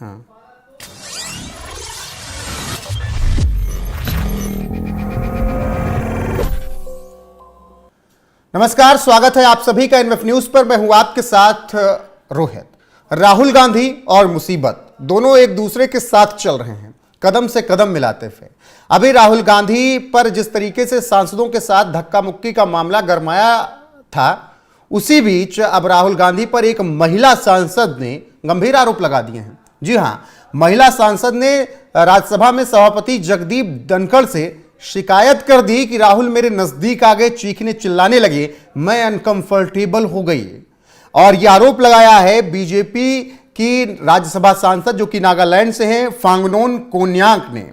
हाँ। नमस्कार, स्वागत है आप सभी का एनएफ न्यूज पर। मैं हूं आपके साथ रोहित। राहुल गांधी और मुसीबत दोनों एक दूसरे के साथ चल रहे हैं, कदम से कदम मिलाते हुए। अभी राहुल गांधी पर जिस तरीके से सांसदों के साथ धक्का मुक्की का मामला गरमाया था, उसी बीच अब राहुल गांधी पर एक महिला सांसद ने गंभीर आरोप लगा दिए हैं। जी हां, महिला सांसद ने राज्यसभा में सभापति जगदीप धनखड़ से शिकायत कर दी कि राहुल मेरे नजदीक आ गए, चीखने चिल्लाने लगे, मैं अनकंफर्टेबल हो गई। और यह आरोप लगाया है बीजेपी की राज्यसभा सांसद जो कि नागालैंड से हैं, फांगनोन कोन्याक ने।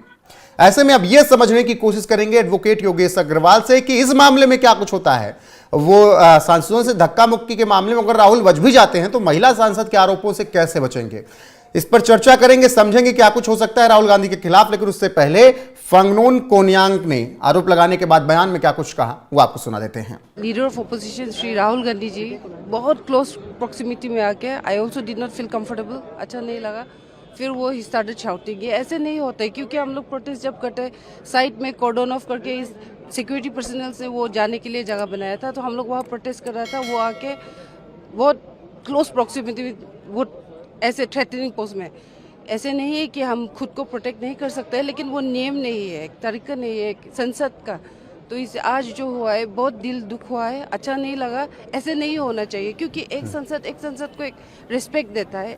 ऐसे में अब यह समझने की कोशिश करेंगे एडवोकेट योगेश अग्रवाल से कि इस मामले में क्या कुछ होता है। वो सांसदों से धक्का मुक्की के मामले में अगर राहुल बच भी जाते हैं तो महिला सांसद के आरोपों से कैसे बचेंगे, इस पर चर्चा करेंगे, समझेंगे क्या कुछ हो सकता है राहुल गांधी के खिलाफ। लेकिन उससे पहले फांगनोन कोन्याक ने आरोप लगाने के बाद बयान में क्या कुछ कहा, वो आपको सुना देते हैं। Leader of opposition Shri Rahul Gandhi ji बहुत क्लोज प्रॉक्सिमिटी में आके I also did not feel comfortable, अच्छा नहीं लगा। फिर वो ही स्टार्टेड शाउटिंग। ये ऐसे नहीं होता है, क्योंकि हम लोग प्रोटेस्ट जब करते साइड में कॉर्डन ऑफ करके इस सिक्योरिटी पर्सनल से वो जाने के लिए जगह बनाया था, तो हम लोग वहाँ प्रोटेस्ट कर रहा था। वो आके बहुत क्लोज प्रॉक्सिमिटी में, वो ऐसे थ्रेटनिंग पोस्ट में। ऐसे नहीं है कि हम खुद को प्रोटेक्ट नहीं कर सकते, लेकिन वो नियम नहीं है, एक तरीका नहीं है संसद का। तो इस आज जो हुआ है बहुत दिल दुख हुआ है, अच्छा नहीं लगा। ऐसे नहीं होना चाहिए, क्योंकि एक संसद को एक रिस्पेक्ट देता है।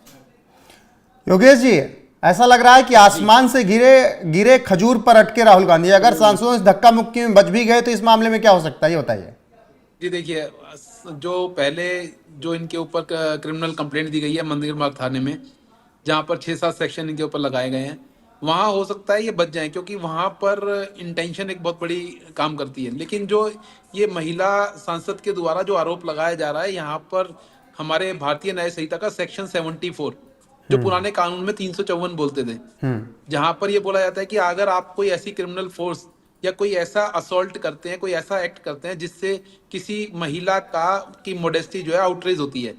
योगेश जी, ऐसा लग रहा है कि आसमान से गिरे खजूर पर अटके राहुल गांधी। अगर सांसदों इस धक्का मुक्की में बच भी गए तो इस मामले में क्या हो सकता है, ये बताइए। जी देखिए, जो पहले जो इनके ऊपर क्रिमिनल कंप्लेंट दी गई है मंदिर मार्ग थाने में, जहाँ पर 6-7 सेक्शन इनके ऊपर लगाए गए हैं, वहाँ हो सकता है ये बच जाएं, क्योंकि वहाँ पर इंटेंशन एक बहुत बड़ी काम करती है। लेकिन जो ये महिला सांसद के द्वारा जो आरोप लगाया जा रहा है, यहाँ पर हमारे भारतीय न्याय संहिता का सेक्शन 74, जो पुराने कानून में 354 बोलते थे, जहां पर ये बोला जाता है कि अगर आप कोई ऐसी क्रिमिनल फोर्स या कोई ऐसा असॉल्ट करते हैं, कोई ऐसा एक्ट करते हैं जिससे किसी महिला की मोडेस्टी जो है आउटरेज होती है,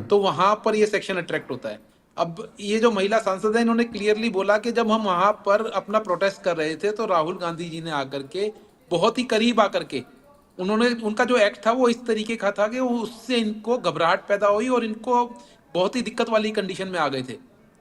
तो वहां पर ये सेक्शन अट्रैक्ट होता है। अब ये जो महिला सांसद है, इन्होंने क्लियरली बोला कि जब हम वहां पर अपना प्रोटेस्ट कर रहे थे तो राहुल गांधी जी ने आकर के बहुत ही करीब आकर के उनका जो एक्ट था वो इस तरीके का था कि उससे इनको घबराहट पैदा हुई और इनको बहुत ही दिक्कत वाली कंडीशन में आ गए थे,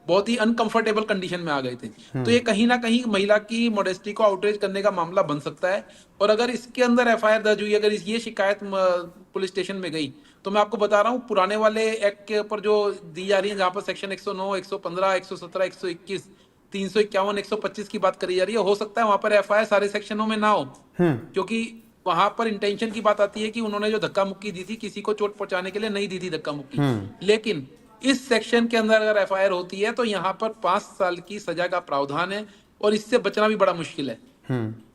बहुत ही अनकंफर्टेबल कंडीशन में आ गए थे। तो ये कहीं ना कहीं महिला की मोडेस्टी को आउटरीच करने का मामला बन सकता है। और अगर इसके अंदर एफआईआर दर्ज हुई, अगर ये शिकायत पुलिस स्टेशन में गई, तो मैं आपको बता रहा हूँ पुराने वाले एक्ट के ऊपर जो दी जा रही है, जहाँ पर सेक्शन 109, 115, 117, 121, 351, 125 की बात करी जा रही है, हो सकता है वहां पर एफआईआर सारे सेक्शनों में ना हो, क्योंकि वहां पर इंटेंशन की बात आती है कि उन्होंने जो धक्का मुक्की दी थी किसी को चोट पहुंचाने के लिए नहीं दी थी धक्का मुक्की। लेकिन इस सेक्शन के अंदर अगर एफआईआर होती है तो यहाँ पर 5 साल की सजा का प्रावधान है और इससे बचना भी बड़ा मुश्किल है।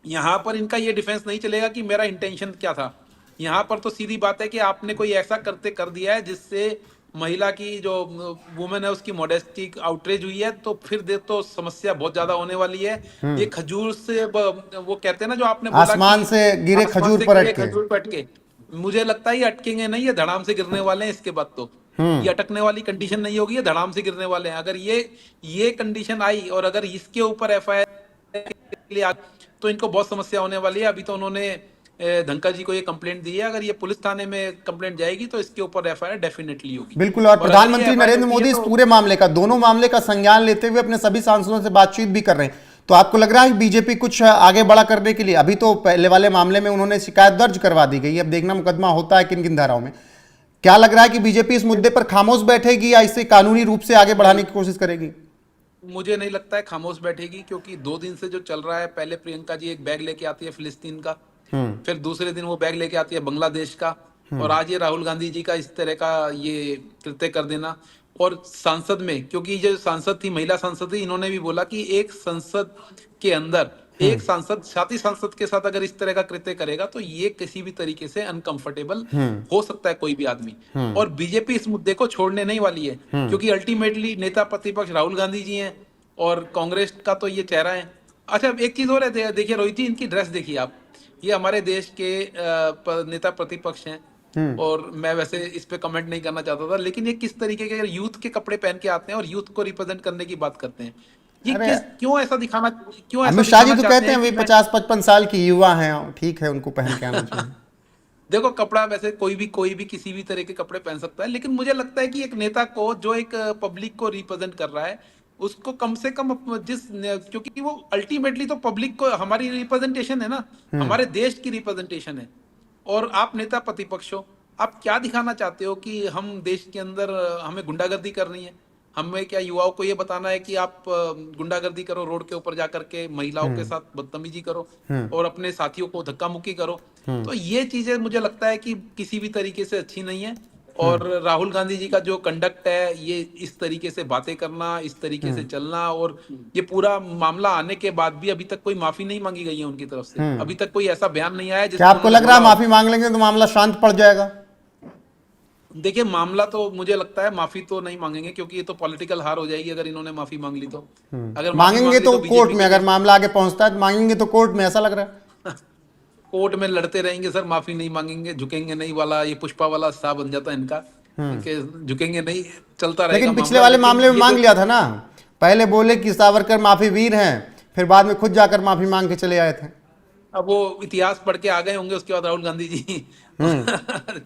यहाँ पर इनका ये डिफेंस नहीं चलेगा कि मेरा इंटेंशन क्या था। यहाँ पर तो सीधी बात है कि आपने कोई ऐसा कर दिया है जिससे महिला की जो वुमेन है उसकी मोडेस्टी आउटरेज हुई है, तो फिर तो समस्या बहुत ज्यादा होने वाली है। ये खजूर से वो कहते हैं ना, जो आपने बोला आसमान से गिरे खजूर पर अटके, मुझे लगता है ये अटकेंगे नहीं, ये धड़ाम से गिरने वाले हैं। इसके बाद तो ये अटकने वाली कंडीशन नहीं होगी, ये धड़ाम से गिरने वाले हैं। अगर ये कंडीशन आई और अगर इसके ऊपर एफआईआर तो इनको बहुत समस्या होने वाली है। अभी तो उन्होंने धनखड़ जी को ये कंप्लेंट दी है, अगर ये पुलिस थाने में कंप्लेंट जाएगी तो इसके ऊपर एफआईआर डेफिनेटली होगी। बिल्कुल। और प्रधानमंत्री नरेंद्र मोदी इस पूरे मामले का, दोनों मामले का संज्ञान लेते हुए अपने सभी सांसदों से बातचीत भी कर रहे हैं। तो आपको लग रहा है कि बीजेपी कुछ आगे बढ़ा करने के लिए, अभी तो पहले वाले मामले में उन्होंने शिकायत दर्ज करवा दी गई, अब देखना मुकदमा होता है किन किन धाराओं में। क्या लग रहा है कि बीजेपी इस मुद्दे पर खामोश बैठेगी या इसे कानूनी रूप से आगे बढ़ाने की कोशिश करेगी? मुझे नहीं लगता है खामोश बैठेगी, क्योंकि 2 दिन से जो चल रहा है, पहले प्रियंका जी एक बैग लेके आती है फिलिस्तीन का, फिर दूसरे दिन वो बैग लेके आती है बांग्लादेश का, और आज ये राहुल गांधी जी का इस तरह का ये कृत्य कर देना। और सांसद में, क्योंकि जो सांसद थी, महिला सांसद थी, इन्होंने भी बोला कि एक संसद के अंदर एक सांसद साथी सांसद के साथ अगर इस तरह का कृत्य करेगा तो ये किसी भी तरीके से अनकंफर्टेबल हो सकता है कोई भी आदमी। और बीजेपी इस मुद्दे को छोड़ने नहीं वाली है, क्योंकि अल्टीमेटली नेता प्रतिपक्ष राहुल गांधी जी हैं और कांग्रेस का तो ये चेहरा है। अच्छा, एक चीज और है, देखिए रोहित जी, इनकी ड्रेस देखिए आप, ये हमारे देश के नेता प्रतिपक्ष हैं, और मैं वैसे इस पे कमेंट नहीं करना चाहता था, लेकिन ये किस तरीके के यूथ के कपड़े पहन के आते हैं और यूथ को रिप्रेजेंट करने की बात करते हैं। ये अरे किस क्यों ऐसा दिखाना, क्यों ऐसा अमित शाह जी दिखाना तो चाहते कहते हैं हैं वे कि मैं 50-55 साल की युवा हैं, ठीक है उनको पहन के आना चाहिए। देखो, कपड़ा वैसे कोई भी किसी भी तरह के कपड़े पहन सकता है, लेकिन मुझे लगता है कि एक नेता को जो एक पब्लिक को रिप्रेजेंट कर रहा है, उसको कम से कम क्योंकि वो अल्टीमेटली तो पब्लिक को हमारी रिप्रेजेंटेशन है ना, हमारे देश की रिप्रेजेंटेशन है। और आप नेता प्रतिपक्ष हो, आप क्या दिखाना चाहते हो कि हम देश के अंदर हमें गुंडागर्दी करनी है? हमें क्या युवाओं को ये बताना है कि आप गुंडागर्दी करो, रोड के ऊपर जाकर के महिलाओं के साथ बदतमीजी करो और अपने साथियों को धक्का मुक्की करो? तो ये चीजें मुझे लगता है कि किसी भी तरीके से अच्छी नहीं है। और राहुल गांधी जी का जो कंडक्ट है, ये इस तरीके से बातें करना, इस तरीके से चलना, और ये पूरा मामला आने के बाद भी अभी तक कोई माफी नहीं मांगी गई है उनकी तरफ से। अभी तक कोई ऐसा बयान नहीं आया क्या जिसमें आपको उन्होंने लग रहा है बोला हो। माफी मांग लेंगे तो मामला शांत पड़ जाएगा? देखिए, मामला तो मुझे लगता है माफी तो नहीं मांगेंगे, क्योंकि ये तो पॉलिटिकल हार हो जाएगी अगर इन्होंने माफी मांग ली तो। अगर माफी मांगेंगे मांग ली तो कोर्ट बीजेपी में, अगर मामला आगे पहुंचता है तो मांगेंगे तो कोर्ट में, ऐसा लग रहा है। कोर्ट में लड़ते रहेंगे सर, माफी नहीं मांगेंगे, झुकेंगे नहीं वाला ये पुष्पा वाला सा बन जाता है इनका कि झुकेंगे नहीं, चलता रहेगा लेकिन पिछले मामला। वाले लेकिन मामले में ये मांग जो- लिया था ना, पहले बोले कि सावरकर माफी वीर हैं, फिर बाद में खुद जाकर माफी मांग के चले आए थे। अब वो इतिहास पढ़ के आ गए होंगे उसके बाद राहुल गांधी जी।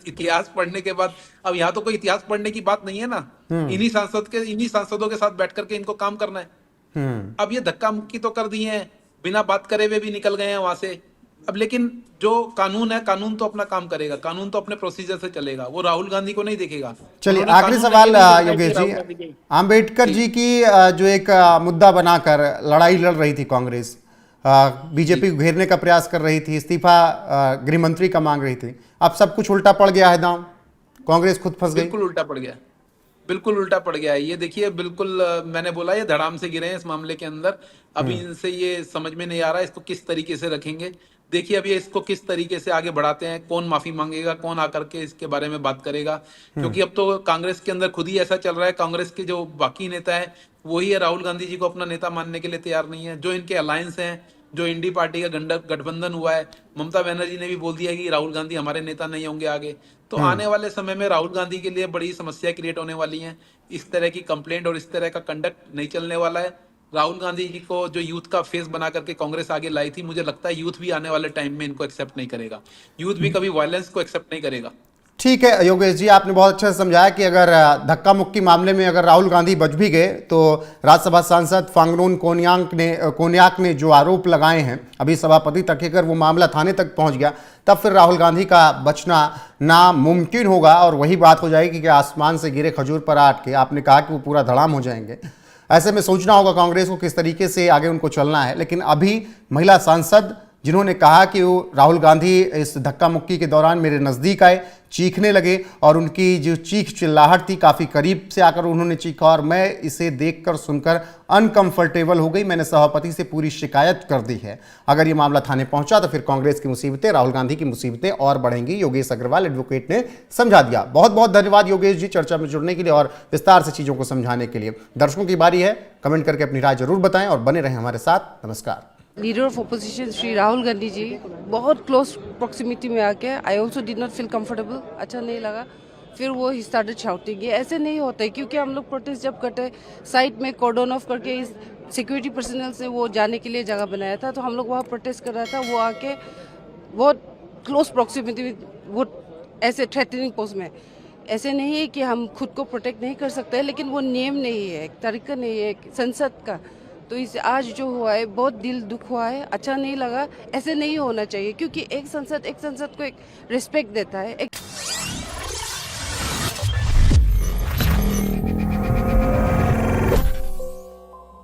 इतिहास पढ़ने के बाद अब यहाँ तो कोई इतिहास पढ़ने की बात नहीं है ना, इन्हीं सांसदों के साथ बैठ करके इनको काम करना है। अब ये धक्का मुक्की तो कर दिए हैं, बिना बात करे हुए भी निकल गए हैं वहां से। अब लेकिन जो कानून है, कानून तो अपना काम करेगा, कानून तो अपने प्रोसीजर से चलेगा, वो राहुल गांधी को नहीं देखेगा। चलिए उन्होंने आखिरी कानून सवाल नहीं देखा कि योगेश राहुल जी, गांधी के- आम्बेडकर जी की जो एक मुद्दा बनाकर लड़ाई लड़ रही थी कांग्रेस, बीजेपी को घेरने का प्रयास कर रही थी, इस्तीफा गृह मंत्री का मांग रही थी, अब सब कुछ उल्टा पड़ गया है दांव, कांग्रेस खुद फंस गई। बिल्कुल उल्टा पड़ गया, बिल्कुल उल्टा पड़ गया है। ये देखिए, बिल्कुल मैंने बोला ये धड़ाम से गिरे हैं इस मामले के अंदर। अभी इनसे ये समझ में नहीं आ रहा इसको किस तरीके से रखेंगे। देखिए अभी इसको किस तरीके से आगे बढ़ाते हैं, कौन माफी मांगेगा, कौन आकर के इसके बारे में बात करेगा। क्योंकि अब तो कांग्रेस के अंदर खुद ही ऐसा चल रहा है, कांग्रेस के जो बाकी नेता है वही है राहुल गांधी जी को अपना नेता मानने के लिए तैयार नहीं है। जो इनके अलायंस हैं, जो इंडी पार्टी का गठबंधन हुआ है, ममता बनर्जी ने भी बोल दिया कि राहुल गांधी हमारे नेता नहीं होंगे आगे। तो आने वाले समय में राहुल गांधी के लिए बड़ी समस्या क्रिएट होने वाली है। इस तरह की कंप्लेंट और इस तरह का कंडक्ट नहीं चलने वाला है। राहुल गांधी जी को जो यूथ का फेस बना करके कांग्रेस आगे लाई थी, मुझे लगता है यूथ भी आने वाले टाइम में इनको एक्सेप्ट नहीं करेगा। यूथ भी कभी वायलेंस को एक्सेप्ट नहीं करेगा। ठीक है योगेश जी, आपने बहुत अच्छा से समझाया कि अगर धक्का मुक्की मामले में अगर राहुल गांधी बच भी गए तो राज्यसभा सांसद फांगनोन कोन्याक ने जो आरोप लगाए हैं अभी सभापति तक, अगर वो मामला थाने तक पहुंच गया तब फिर राहुल गांधी का बचना नामुमकिन होगा। और वही बात हो जाएगी कि आसमान से गिरे खजूर पर आट के, आपने कहा कि वो पूरा धड़ाम हो जाएंगे। ऐसे में सोचना होगा कांग्रेस को किस तरीके से आगे उनको चलना है। लेकिन अभी महिला सांसद जिन्होंने कहा कि वो राहुल गांधी इस धक्का मुक्की के दौरान मेरे नज़दीक आए, चीखने लगे, और उनकी जो चीख चिल्लाहट थी काफ़ी करीब से आकर उन्होंने चीखा, और मैं इसे देखकर सुनकर अनकंफर्टेबल हो गई। मैंने सभापति से पूरी शिकायत कर दी है। अगर ये मामला थाने पहुंचा तो फिर कांग्रेस की मुसीबतें, राहुल गांधी की मुसीबतें और बढ़ेंगी, योगेश अग्रवाल एडवोकेट ने समझा दिया। बहुत बहुत धन्यवाद योगेश जी चर्चा में जुड़ने के लिए और विस्तार से चीज़ों को समझाने के लिए। दर्शकों की बारी है, कमेंट करके अपनी राय जरूर बताएं और बने रहें हमारे साथ। नमस्कार। Leader of opposition Shri Rahul Gandhi ji बहुत क्लोज प्रॉक्सिमिटी में आके I also did not feel comfortable, अच्छा नहीं लगा। फिर वो ही स्टार्टेड शाउटिंग। ये ऐसे नहीं होता है, क्योंकि हम लोग प्रोटेस्ट जब करते साइड में कॉर्डन ऑफ करके इस सिक्योरिटी पर्सनल से वो जाने के लिए जगह बनाया था, तो हम लोग वहाँ प्रोटेस्ट कर रहा था, वो आके बहुत क्लोज प्रॉक्सिमिटी में वो ऐसे थ्रेटनिंग पोज में। ऐसे नहीं है कि हम खुद को प्रोटेक्ट नहीं कर सकते, लेकिन वो नियम नहीं है, एक तरीका नहीं है संसद का। तो इस आज जो हुआ है बहुत दिल दुख हुआ है, अच्छा नहीं लगा। ऐसे नहीं होना चाहिए, क्योंकि एक संसद को एक रिस्पेक्ट देता है।